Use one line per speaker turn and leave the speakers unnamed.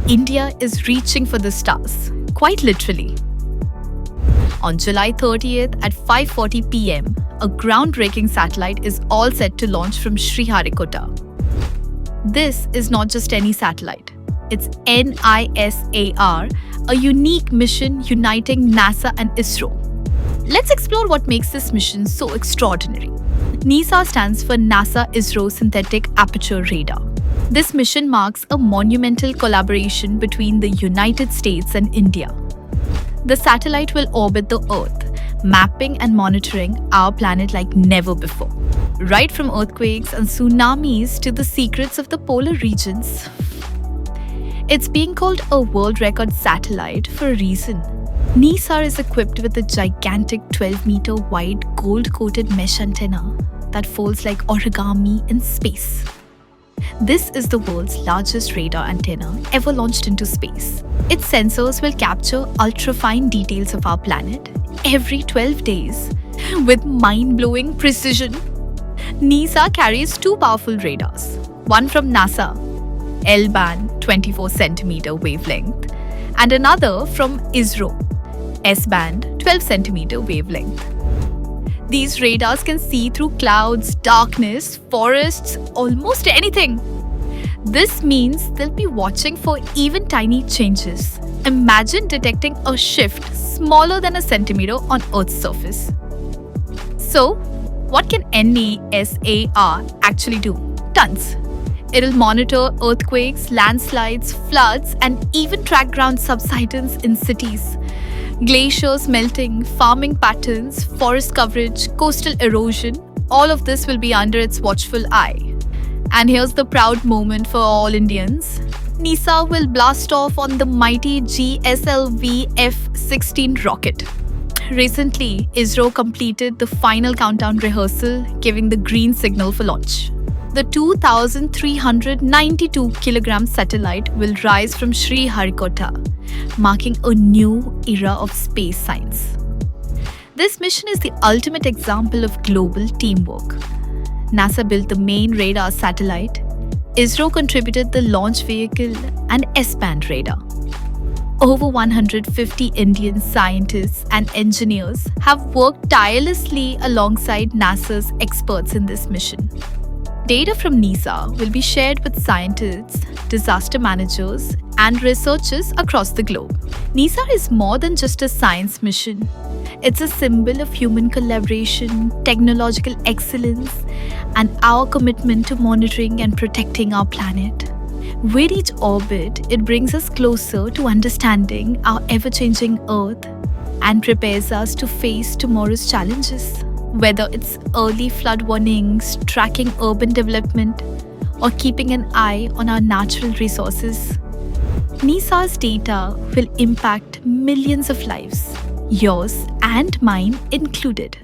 India is reaching for the stars, quite literally. On July 30th at 5:40 p.m., a groundbreaking satellite is all set to launch from Sriharikota. This is not just any satellite. It's NISAR, a unique mission uniting NASA and ISRO. Let's explore what makes this mission so extraordinary. NISA stands for NASA ISRO Synthetic Aperture Radar. This mission marks a monumental collaboration between the United States and India. The satellite will orbit the Earth, mapping and monitoring our planet like never before. Right from earthquakes and tsunamis to the secrets of the polar regions. It's being called a world record satellite for a reason. NISAR is equipped with a gigantic 12-meter wide gold-coated mesh antenna that folds like origami in space. This is the world's largest radar antenna ever launched into space. Its sensors will capture ultra-fine details of our planet every 12 days with mind-blowing precision. NISA carries two powerful radars, one from NASA, L-band 24 centimeter wavelength, and another from ISRO, S-band 12 centimeter wavelength. These radars can see through clouds, darkness, forests, almost anything. This means they'll be watching for even tiny changes. Imagine detecting a shift smaller than a centimeter on Earth's surface. So, what can NISAR actually do? Tons. It'll monitor earthquakes, landslides, floods, and even track ground subsidence in cities. Glaciers melting, farming patterns, forest coverage, coastal erosion, all of this will be under its watchful eye. And here's the proud moment for all Indians. NISA will blast off on the mighty GSLV F-16 rocket. Recently, ISRO completed the final countdown rehearsal, giving the green signal for launch. The 2,392 kilogram satellite will rise from Sriharikota, marking a new era of space science. This mission is the ultimate example of global teamwork. NASA built the main radar satellite, ISRO contributed the launch vehicle and S-band radar. Over 150 Indian scientists and engineers have worked tirelessly alongside NASA's experts in this mission. Data from NISA will be shared with scientists, disaster managers, and researchers across the globe. NISA is more than just a science mission. It's a symbol of human collaboration, technological excellence, and our commitment to monitoring and protecting our planet. With each orbit, it brings us closer to understanding our ever-changing Earth and prepares us to face tomorrow's challenges. Whether it's early flood warnings, tracking urban development, or keeping an eye on our natural resources, NISA's data will impact millions of lives, yours and mine included.